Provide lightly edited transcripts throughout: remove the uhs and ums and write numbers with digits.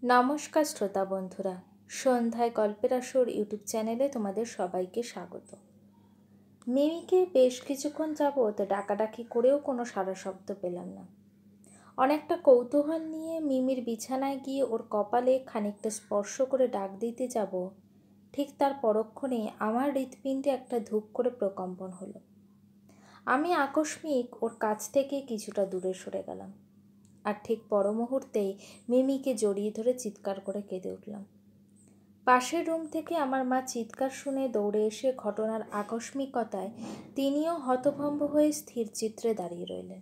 নমস্কার শ্রোতা বন্ধুরা, সন্ধ্যায় গল্পের আসর ইউটিউব চ্যানেলে তোমাদের সবাইকে স্বাগত। মিমিকে বেশ কিছুক্ষণ যাবৎ ডাকাডাকি করেও কোনো সাড়া শব্দ পেলাম না। অনেকটা কৌতূহল নিয়ে মিমির বিছানায় গিয়ে ওর কপালে খানিকটা স্পর্শ করে ডাক দিতে যাব, ঠিক তার পরক্ষণে আমার হৃৎপিণ্ডে একটা ধূপ করে প্রকম্পন হলো। আমি আকস্মিক ওর কাছ থেকে কিছুটা দূরে সরে গেলাম, আর ঠিক পর মুহূর্তেই মিমিকে জড়িয়ে ধরে চিৎকার করে কেঁদে উঠলাম। পাশের রুম থেকে আমার মা চিৎকার শুনে দৌড়ে এসে ঘটনার আকস্মিকতায় তিনিও হতভম্ব হয়ে স্থির চিত্রে দাঁড়িয়ে রইলেন।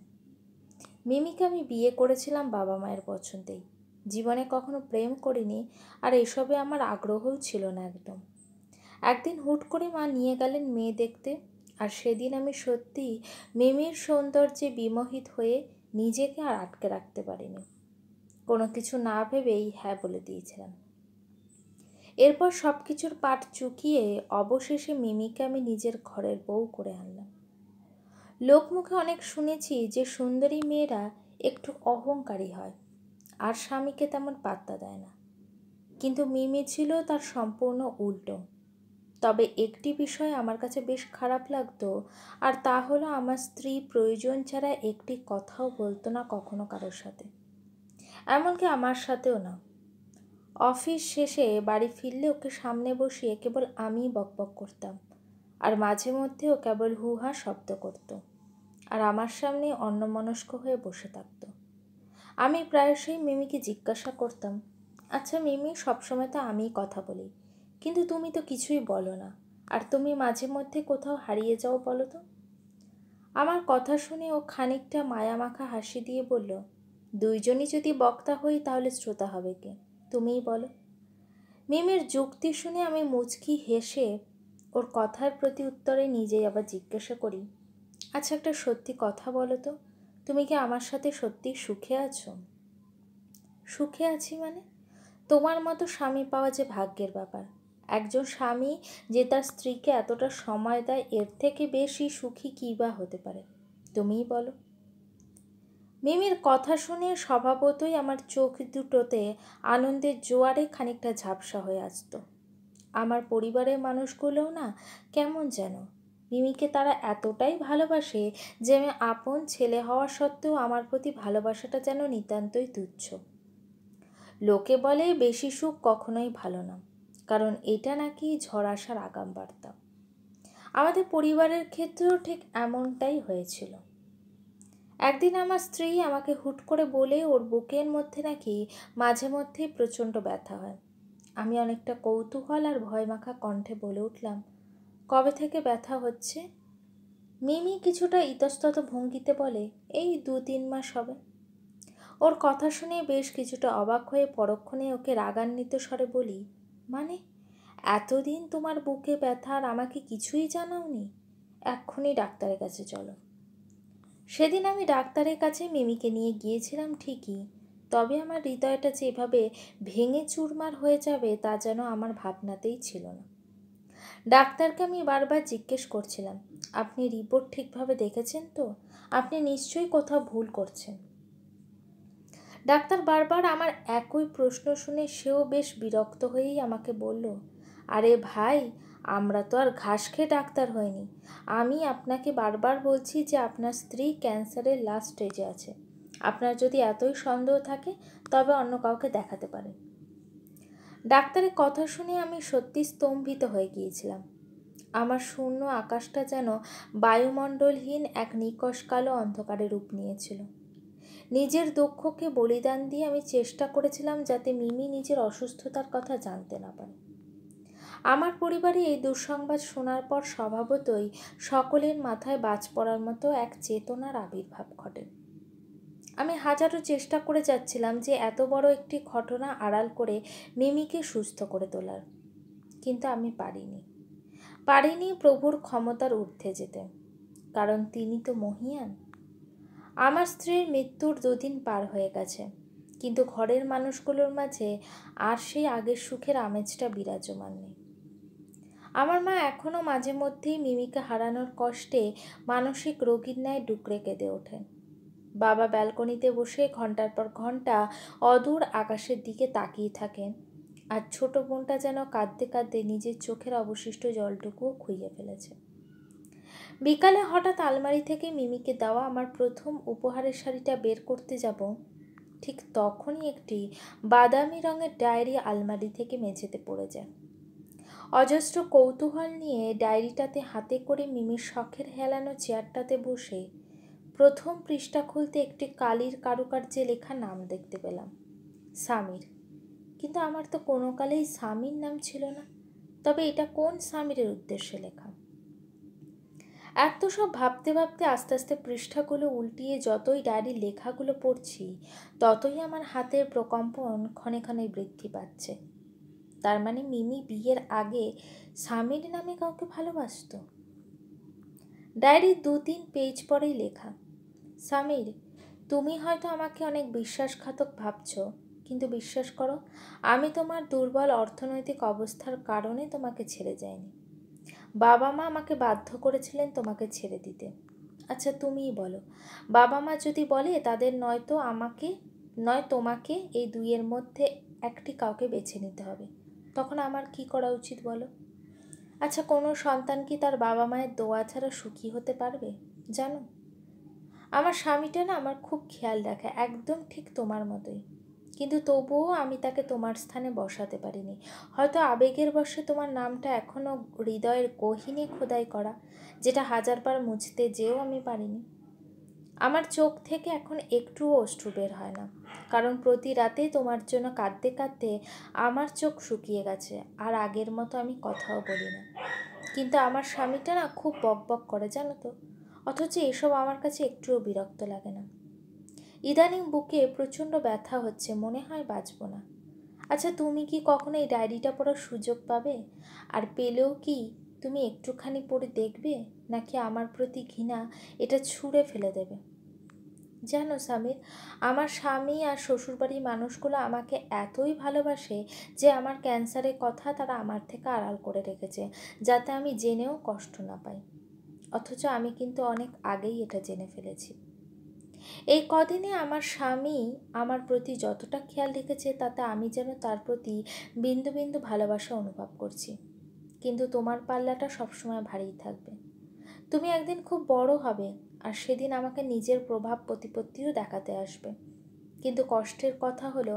মিমিকে আমি বিয়ে করেছিলাম বাবা মায়ের পছন্দেই, জীবনে কখনো প্রেম করিনি, আর এসবে আমার আগ্রহও ছিল না একদম। একদিন হুট করে মা নিয়ে গেলেন মেয়ে দেখতে, আর সেদিন আমি সত্যি মিমির সৌন্দর্যে বিমোহিত হয়ে নিজেকে আর আটকে রাখতে পারিনি। কোনো কিছু না ভেবেই হ্যাঁ বলে দিয়েছিলাম। এরপর সব কিছুর পাট চুকিয়ে অবশেষে মিমিকে আমি নিজের ঘরের বউ করে আনলাম। লোকমুখে অনেক শুনেছি যে সুন্দরী মেয়েরা একটু অহংকারী হয় আর স্বামীকে তেমন পাত্তা দেয় না, কিন্তু মিমি ছিল তার সম্পূর্ণ উল্টো। তবে একটি বিষয় আমার কাছে বেশ খারাপ লাগতো, আর তা হলো আমার স্ত্রী প্রয়োজন ছাড়া একটি কথাও বলতো না কখনো কারোর সাথে, এমনকি আমার সাথেও না। অফিস শেষে বাড়ি ফিরলে ওকে সামনে বসিয়ে কেবল আমিই বকবক করতাম, আর মাঝে মধ্যেও কেবল হুহা শব্দ করত, আর আমার সামনে অন্যমনস্ক হয়ে বসে থাকতো। আমি প্রায়শই মিমিকে জিজ্ঞাসা করতাম, আচ্ছা মিমি, সবসময় তো আমিই কথা বলি, কিন্তু তুমি তো কিছুই বলো না, আর তুমি মাঝে মধ্যে কোথাও হারিয়ে যাও বলো তো। আমার কথা শুনে ও খানিকটা মায়ামাখা হাসি দিয়ে বলল, দুইজনই যদি বক্তা হই তাহলে শ্রোতা হবে কে, তুমিই বলো। মিমির যুক্তি শুনে আমি মুচকি হেসে ওর কথার প্রতি উত্তরে নিজেই আবার জিজ্ঞাসা করি, আচ্ছা একটা সত্যি কথা বলো তো, তুমি কি আমার সাথে সত্যি সুখে আছো? সুখে আছি মানে? তোমার মতো স্বামী পাওয়া যে ভাগ্যের ব্যাপার। একজন স্বামী যে তার স্ত্রীকে এতটা সময় দেয়, এর থেকে বেশি সুখী কী বা হতে পারে, তুমিই বলো। মিমির কথা শুনে স্বভাবতই আমার চোখ দুটোতে আনন্দের জোয়ারে খানিকটা ঝাপসা হয়ে আসতো। আমার পরিবারের মানুষগুলোও না কেমন যেন, মিমিকে তারা এতটাই ভালোবাসে যে আমি আপন ছেলে হওয়া সত্ত্বেও আমার প্রতি ভালোবাসাটা যেন নিতান্তই তুচ্ছ। লোকে বলে বেশি সুখ কখনোই ভালো না, কারণ এটা নাকি ঝড় আসার আগাম বার্তা। আমাদের পরিবারের ক্ষেত্রেও ঠিক এমনটাই হয়েছিল। একদিন আমার স্ত্রী আমাকে হুট করে বলে ওর বুকের মধ্যে নাকি মাঝে মধ্যেই প্রচণ্ড ব্যথা হয়। আমি অনেকটা কৌতূহল আর ভয়মাখা কণ্ঠে বলে উঠলাম, কবে থেকে ব্যথা হচ্ছে? মিমি কিছুটা ইতস্তত ভঙ্গিতে বলে, এই 2-3 মাস হবে। ওর কথা শুনে বেশ কিছুটা অবাক হয়ে পরক্ষণে ওকে রাগান্বিত স্বরে বলি, মানে এতদিন তোমার বুকে ব্যথা আর আমাকে কিছুই জানাওনি? এক্ষুনি ডাক্তারের কাছে চলো। সেদিন আমি ডাক্তারের কাছে মিমিকে নিয়ে গিয়েছিলাম ঠিকই, তবে আমার হৃদয়টা যে এভাবে ভেঙে চুরমার হয়ে যাবে তা যেন আমার ভাবনাতেই ছিল না। ডাক্তারকে আমি বারবার জিজ্ঞেস করছিলাম, আপনি রিপোর্ট ঠিকভাবে দেখেছেন তো? আপনি নিশ্চয়ই কোথাও ভুল করছেন। ডাক্তার বারবার আমার একই প্রশ্ন শুনে সেও বেশ বিরক্ত হয়েই আমাকে বলল, আরে ভাই, আমরা তো আর ঘাস খেয়ে ডাক্তার হইনি। আমি আপনাকে বারবার বলছি যে আপনার স্ত্রী ক্যান্সারের লাস্ট স্টেজে আছে। আপনার যদি এতই সন্দেহ থাকে তবে অন্য কাউকে দেখাতে পারেন। ডাক্তারের কথা শুনে আমি সত্যি স্তম্ভিত হয়ে গিয়েছিলাম। আমার শূন্য আকাশটা যেন বায়ুমণ্ডলহীন এক নিকষ কালো অন্ধকারে রূপ নিয়েছিল। নিজের দুঃখকে বলিদান দিয়ে আমি চেষ্টা করেছিলাম যাতে মিমি নিজের অসুস্থতার কথা জানতে না পারে। আমার পরিবারে এই দুঃসংবাদ শোনার পর স্বভাবতই সকলের মাথায় বাজ পড়ার মতো এক চেতনার আবির্ভাব ঘটে। আমি হাজারো চেষ্টা করে যাচ্ছিলাম যে এত বড় একটি ঘটনা আড়াল করে মিমিকে সুস্থ করে তোলার, কিন্তু আমি পারিনি প্রভুর ক্ষমতার ঊর্ধ্বে যেতে, কারণ তিনি তো মহিয়ান। আমার স্ত্রীর মৃত্যুর 2 দিন পার হয়ে গেছে, কিন্তু ঘরের মানুষগুলোর মাঝে আর সেই আগের সুখের আমেজটা বিরাজমান নেই। আমার মা এখনও মাঝে মধ্যেই মিমিকে হারানোর কষ্টে মানসিক রোগীর ন্যায় ডুকরে কেঁদে ওঠেন। বাবা ব্যালকনিতে বসে ঘন্টার পর ঘন্টা অদূর আকাশের দিকে তাকিয়ে থাকেন, আর ছোট বোনটা যেন কাঁদতে কাঁদতে নিজের চোখের অবশিষ্ট জলটুকুও খুইয়ে ফেলেছে। বিকালে হঠাৎ আলমারি থেকে মিমিকে দেওয়া আমার প্রথম উপহারের শাড়িটা বের করতে যাব, ঠিক তখনই একটি বাদামি রঙের ডায়েরি আলমারি থেকে মেঝেতে পড়ে যায়। অজস্র কৌতূহল নিয়ে ডায়েরিটাতে হাতে করে মিমির শখের হেলানো চেয়ারটাতে বসে প্রথম পৃষ্ঠা খুলতে একটি কালির কারুকার্যে লেখা নাম দেখতে পেলাম, সামির। কিন্তু আমার তো কোনো কালেই সামির নাম ছিল না। তবে এটা কোন সামিরের উদ্দেশ্যে লেখা? এত সব ভাবতে ভাবতে আস্তে আস্তে পৃষ্ঠাগুলো উল্টিয়ে যতই ডায়েরির লেখাগুলো পড়ছি, ততই আমার হাতের প্রকম্পন ক্ষণে ক্ষণে বৃদ্ধি পাচ্ছে। তার মানে মিমি বিয়ের আগে সামির নামে কাউকে ভালোবাসত। ডায়েরির 2-3 পেজ পরেই লেখা, সামির, তুমি হয়তো আমাকে অনেক বিশ্বাসঘাতক ভাবছ, কিন্তু বিশ্বাস করো, আমি তোমার দুর্বল অর্থনৈতিক অবস্থার কারণে তোমাকে ছেড়ে যাইনি। বাবা মা আমাকে বাধ্য করেছিলেন তোমাকে ছেড়ে দিতে। আচ্ছা তুমিই বলো, বাবা মা যদি বলে তাদের নয়তো আমাকে নয় তোমাকে এই দুইয়ের মধ্যে একটি কাউকে বেছে নিতে হবে, তখন আমার কি করা উচিত বলো? আচ্ছা কোনো সন্তান কি তার বাবা মায়ের দোয়া ছাড়া সুখী হতে পারবে? জানো, আমার স্বামীটা না আমার খুব খেয়াল রাখে, একদম ঠিক তোমার মতোই। কিন্তু তবুও আমি তাকে তোমার স্থানে বসাতে পারিনি। হয়তো আবেগের বশে তোমার নামটা এখনও হৃদয়ের গহীনে খোদাই করা, যেটা 1000বার মুছতে যেও আমি পারিনি। আমার চোখ থেকে এখন একটুও অশ্রু বের হয় না, কারণ প্রতি রাতে তোমার জন্য কাঁদতে কাঁদতে আমার চোখ শুকিয়ে গেছে, আর আগের মতো আমি কথাও বলি না। কিন্তু আমার স্বামীটা না খুব বকবক করে, জানো তো, অথচ এসব আমার কাছে একটুও বিরক্ত লাগে না। ইদানিং বুকে প্রচণ্ড ব্যথা হচ্ছে, মনে হয় বাঁচব না। আচ্ছা তুমি কি কখনো এই ডায়েরিটা পড়ার সুযোগ পাবে? আর পেলেও কি তুমি একটুখানি পড়ে দেখবে, নাকি আমার প্রতি ঘৃণা এটা ছুঁড়ে ফেলে দেবে? জানো সামির, আমার স্বামী আর শ্বশুরবাড়ির মানুষগুলো আমাকে এতই ভালোবাসে যে আমার ক্যান্সারের কথা তারা আমার থেকে আড়াল করে রেখেছে, যাতে আমি জেনেও কষ্ট না পাই। অথচ আমি কিন্তু অনেক আগেই এটা জেনে ফেলেছি। এই কদিনে আমার স্বামী আমার প্রতি যতটা খেয়াল রেখেছে, তাতে আমি যেন তার প্রতি বিন্দু বিন্দু ভালোবাসা অনুভব করছি। কিন্তু তোমার পাল্লাটা সবসময় ভারী থাকবে। তুমি একদিন খুব বড় হবে, আর সেদিন আমাকে নিজের প্রভাব প্রতিপত্তিও দেখাতে আসবে। কিন্তু কষ্টের কথা হলো,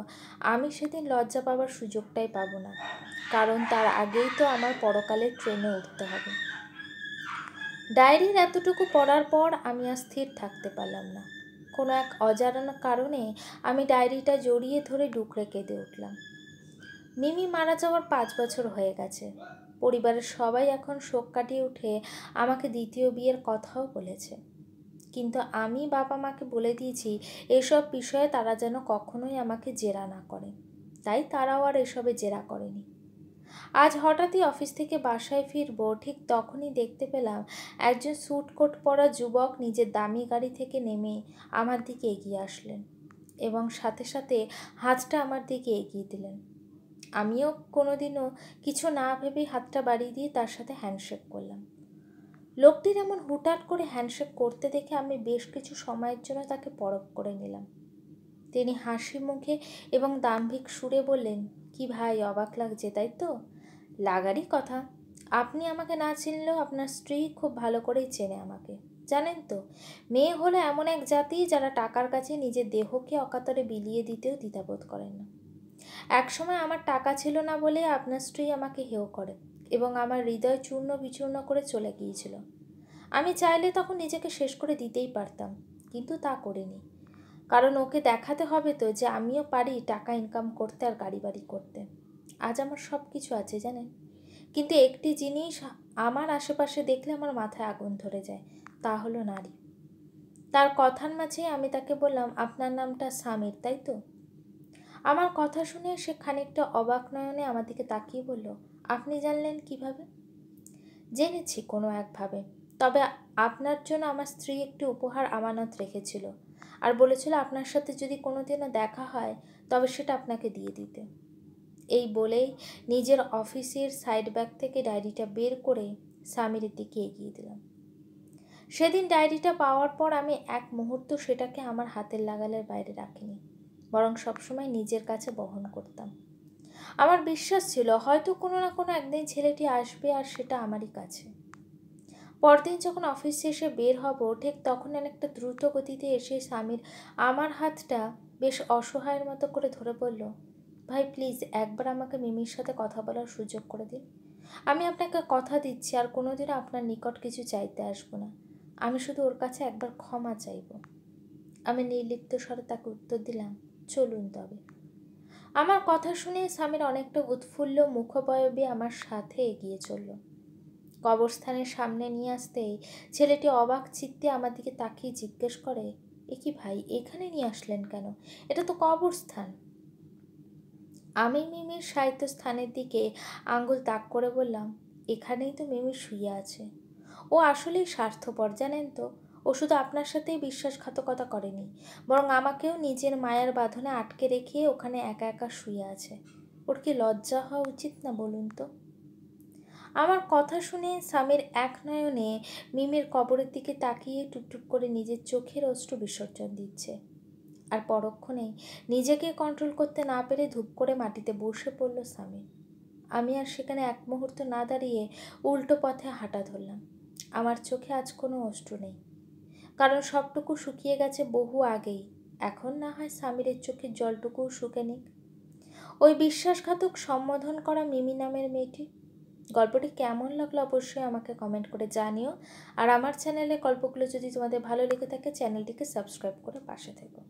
আমি সেদিন লজ্জা পাওয়ার সুযোগটাই পাবো না, কারণ তার আগেই তো আমার পরকালের ট্রেনে উঠতে হবে। ডায়েরির এতটুকু পড়ার পর আমি আর স্থির থাকতে পারলাম না। কোনো এক অজানা কারণে আমি ডায়েরিটা জড়িয়ে ধরে ডুকরে কেঁদে উঠলাম। মিমি মারা যাওয়ার 5 বছর হয়ে গেছে। পরিবারের সবাই এখন শোক কাটিয়ে উঠে আমাকে দ্বিতীয় বিয়ের কথাও বলেছে। কিন্তু আমি বাবা মাকে বলে দিয়েছি এসব বিষয়ে তারা যেন কখনোই আমাকে জেরা না করে, তাই তারাও আর এসবে জেরা করেনি। আজ হঠাৎই অফিস থেকে বাসায় ফিরবো, ঠিক তখনই দেখতে পেলাম একজন স্যুট কোট পরা যুবক নিজের দামি গাড়ি থেকে নেমে আমার দিকে এগিয়ে আসলেন এবং সাথে সাথে হাতটা আমার দিকে এগিয়ে দিলেন। আমিও কোনোদিনও কিছু না ভেবেই হাতটা বাড়িয়ে দিয়ে তার সাথে হ্যান্ডশেক করলাম। লোকটির এমন হুটহাট করে হ্যান্ডশেক করতে দেখে আমি বেশ কিছু সময়ের জন্য তাকে পরখ করে নিলাম। তিনি হাসি মুখে এবং দাম্ভিক সুরে বললেন, কি ভাই, অবাক লাগছে তাই তো? লাগারই কথা। আপনি আমাকে না চিনলেও আপনার স্ত্রী খুব ভালো করেই চেনে আমাকে। জানেন তো, মেয়ে হলো এমন এক জাতি যারা টাকার কাছে নিজের দেহকে অকাতরে বিলিয়ে দিতেও দ্বিধাবোধ করেন না। একসময় আমার টাকা ছিল না বলে আপনার স্ত্রী আমাকে হেয় করে এবং আমার হৃদয় চূর্ণ বিচূর্ণ করে চলে গিয়েছিল। আমি চাইলে তখন নিজেকে শেষ করে দিতেই পারতাম, কিন্তু তা করিনি। কারণ ওকে দেখাতে হবে তো যে আমিও পারি টাকা ইনকাম করতে আর গাড়ি বাড়ি করতে। আজ আমার সব কিছু আছে জানেন, কিন্তু একটি জিনিস আমার আশেপাশে দেখলে আমার মাথায় আগুন ধরে যায়, তা হলো নারী। তার কথার মাঝে আমি তাকে বললাম, আপনার নামটা সামির তাই তো? আমার কথা শুনে সে খানিকটা অবাক নয়নে আমার দিকে তাকিয়ে বলল, আপনি জানলেন কিভাবে? জেনেছি কোনো একভাবে। তবে আপনার জন্য আমার স্ত্রী একটি উপহার আমানত রেখেছিল আর বলেছিল আপনার সাথে যদি কোনোদিনও দেখা হয় তবে সেটা আপনাকে দিয়ে দিতে। এই বলেই নিজের অফিসের সাইড ব্যাগ থেকে ডায়েরিটা বের করে সামিরের দিকে এগিয়ে দিলাম। সেদিন ডায়েরিটা পাওয়ার পর আমি এক মুহূর্ত সেটাকে আমার হাতের নাগালের বাইরে রাখিনি, বরং সবসময় নিজের কাছে বহন করতাম। আমার বিশ্বাস ছিল হয়তো কোনো না কোনো একদিন ছেলেটি আসবে আর সেটা আমারই কাছে। পরদিন যখন অফিস শেষে বের হব, ঠিক তখন একটা দ্রুত গতিতে এসে স্বামীর আমার হাতটা বেশ অসহায়ের মতো করে ধরে বলল, ভাই প্লিজ একবার আমাকে মিমির সাথে কথা বলার সুযোগ করে দিন। আমি আপনাকে কথা দিচ্ছি আর কোনোদিনও আপনার নিকট কিছু চাইতে আসবো না। আমি শুধু ওর কাছে একবার ক্ষমা চাইব। আমি নির্লিপ্ত স্বরে তাকে উত্তর দিলাম, চলুন তবে। আমার কথা শুনে স্বামীর অনেকটা উৎফুল্ল মুখবয়বে আমার সাথে এগিয়ে চলল। কবরস্থানের সামনে নিয়ে আসতেই ছেলেটি অবাক চিত্তে আমার দিকে তাকিয়ে জিজ্ঞেস করে, এ কি ভাই, এখানে নিয়ে আসলেন কেন? এটা তো কবরস্থান। আমি মিমির সাহিত্য স্থানের দিকে আঙ্গুল তাক করে বললাম, এখানেই তো মিমি শুয়ে আছে। ও আসলেই স্বার্থপর জানেন তো। ও শুধু আপনার সাথেই বিশ্বাসঘাতকতা করেনি, বরং আমাকেও নিজের মায়ার বাঁধনে আটকে রেখে ওখানে একা একা শুয়ে আছে। ওর কি লজ্জা হওয়া উচিত না বলুন তো? আমার কথা শুনে স্বামীর এক নয়নে মিমের কবরের দিকে তাকিয়ে টুকটুক করে নিজের চোখের অশ্রু বিসর্জন দিচ্ছে। আর পরক্ষণেই নিজেকে কন্ট্রোল করতে না পেরে ধূপ করে মাটিতে বসে পড়ল স্বামী। আমি আর সেখানে এক মুহূর্ত না দাঁড়িয়ে উল্টো পথে হাঁটা ধরলাম। আমার চোখে আজ কোনো অশ্রু নেই, কারণ সবটুকু শুকিয়ে গেছে বহু আগেই। এখন না হয় স্বামীর চোখের জলটুকুও শুকে নিক। ওই বিশ্বাসঘাতক সম্বোধন করা মিমি নামের মেয়েটি। গল্পটি কেমন লাগলো অবশ্যই আমাকে কমেন্ট করে জানিও। আর আমার চ্যানেলে গল্পগুলো যদি তোমাদের ভালো লেগে থাকে চ্যানেলটিকে সাবস্ক্রাইব করে পাশে থেকো।